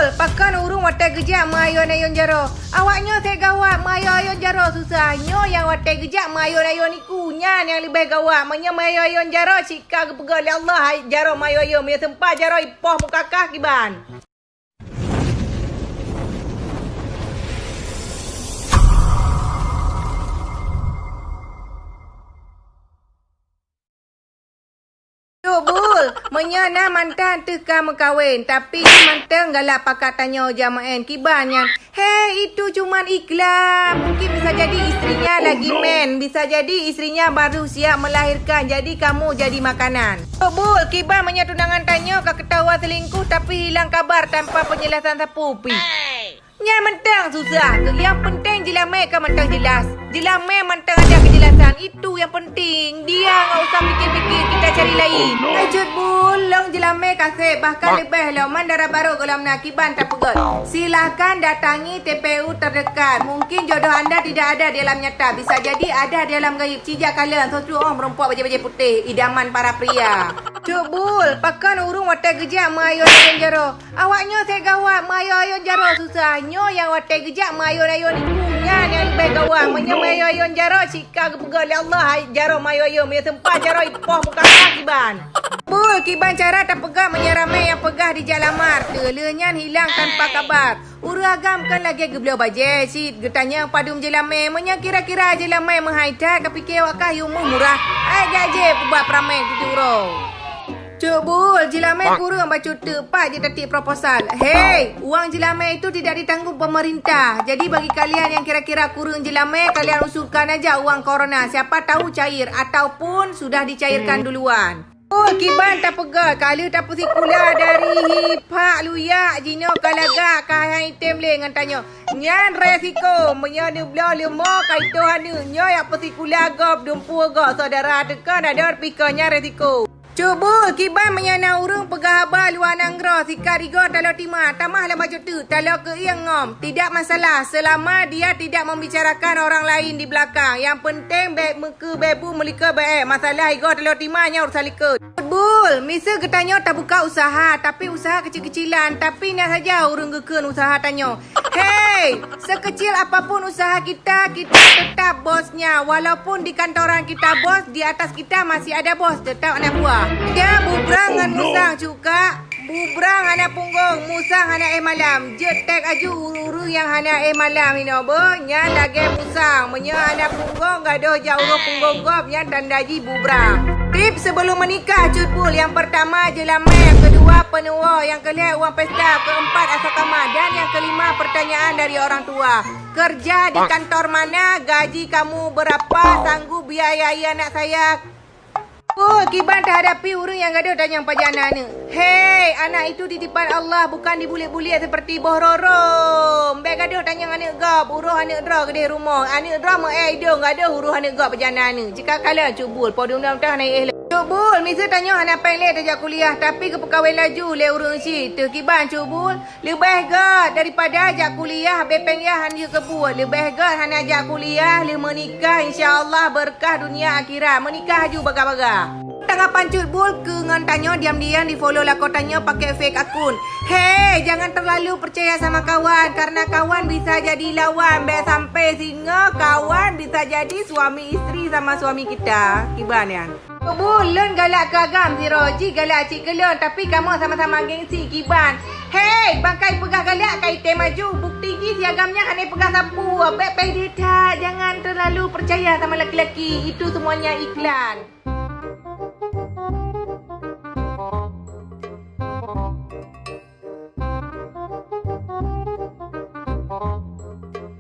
Cubul, pakan urung watai gejak mayon-ayon jaro. Awaknya saya gawat mayon-ayon jaro susahnya yang watai gejak mayon-ayon iku nyan yang lebih gawat. Manya mayon-ayon jaro cika kepegal Allah jaro mayon-ayon me tempat jaro ipoh mukakah kiban. Cubul, menyana mantan teka mengkawin. Tapi mantan galak pakat tanya jamaen kiban yang, hei itu cuman iklan. Mungkin bisa jadi istrinya lagi men. Bisa jadi istrinya baru siap melahirkan. Jadi kamu jadi makanan. Cubul, kiban menyana tunangan tanya kau ketawa selingkuh tapi hilang kabar tanpa penjelasan sapupi. Nya mentang susah. Yang penting jelamai kan mentang jelas. Jelamai mentang ada kejelasan. Itu yang penting. Dia enggak usah fikir-fikir, kita cari lain. Ajut bulong jelamai kasih. Bahkan lebih lah mandara baru kalau menakiban tak pegot. Silakan datangi TPU terdekat. Mungkin jodoh anda tidak ada di alam nyata. Bisa jadi ada di alam gaib. Cijak kalian satu orang perempuan baju-baju putih. Idaman para pria. Cubul, pakan urung watai gejak mayon-ayon jaro. Awaknya saya gawat mayon-ayon jaro susahnya yang watai gejak mayon-ayon ikunya yang lebih gawat. Manya mayon-ayon jaro cika kepegal Allah jaro mayon-ayon me tempat jaro ipoh mukakah kiban. Cubul, kiban cara tak pegah menyeramai yang pegah di jalamar. Telenyan hilang tanpa kabar. Uragam kan lagi gebeliau bajet. Si getanya padum jelamai. Menya kira-kira jelamai menghaidat kepikir wakah umuh murah. Ai gaje buat pramai tuturo. Cubul, jelamai kurang baca tepat je tertib proposal. Hei, uang jelamai itu tidak ditanggung pemerintah. Jadi bagi kalian yang kira-kira kurang jelamai, kalian usulkan aja uang corona. Siapa tahu cair ataupun sudah dicairkan duluan. Oh, kiban tak pegat. Kalau tak persikulah dari hipak luyak jino kalaga kahang item le ngan tanya. Nyan resiko menyana belah lemo kaito hanu. Nyo yang persikulah gop dumpu gop saudara tekan ada pikirnya resiko. Cubul, kiban menyana urung pegah habar luar nanggro. Sikar rigo talo timah. Tamahlah baju tu. Talo ke iang ngom. Tidak masalah. Selama dia tidak membicarakan orang lain di belakang. Yang penting baik muka bebu melika baik. Masalah rigo talo timahnya urusan lika. Cubul, misal ketanya tak buka usaha. Tapi usaha kecil-kecilan. Tapi nak saja urung geken usaha tanya. Hei, sekecil apapun usaha kita, kita tetap bosnya. Walaupun di kantoran kita bos, di atas kita masih ada bos. Tetap anak buah. Dia bubrang dengan musang cuka. Bubrang anak punggung, musang anak malam. Jetek aju uru-uru yang anak malam ini bo. Nya lagi musang, menya anak punggung gadoh jauh punggung gop yang tandaji bubrang. Tips sebelum menikah Cubul. Yang pertama jelamai, yang kedua penua, yang kelima uang pesta, keempat asrama dan yang kelima pertanyaan dari orang tua. Kerja di kantor mana? Gaji kamu berapa? Sanggup biayai anak saya? Oh, kiban tak hadapi urang yang gaduh dan yang pajana ni. Hei, anak itu titipan Allah, bukan dibulik-bulik seperti boh rorom. Baik gaduh tanya anak gap, uruh anak dra ke dia rumah. Anak dra mau hidung gaduh uruh anak gap pajana ni. Jika kalian Cubul, podung dalam tanah naik Cubul, misal tanya anak pilih terjak kuliah tapi kepekawin laju le urang si. Tu kiban Cubul, lebih gad daripada ajak kuliah bepeng ya hanya kebul. Lebih gad hanya ajak kuliah, le menikah insya-Allah berkah dunia akhirat. Menikah aju baga-baga. Tanggapan Cubul ke ngan tanya diam-diam di follow lah kau tanya pakai fake akun. Hei, jangan terlalu percaya sama kawan karena kawan bisa jadi lawan. Baik sampai singa kawan bisa jadi suami isteri sama suami kita. Kiban ya. Bulan galak kagam si Roji galak cik kelon tapi kamu sama-sama gengsi kiban. Hei, bangkai pegah galak kaitai maju. Bukti gi siagamnya hanya pegah sapu. Baik-baik dia tak. Jangan terlalu percaya sama laki-laki. Itu semuanya iklan.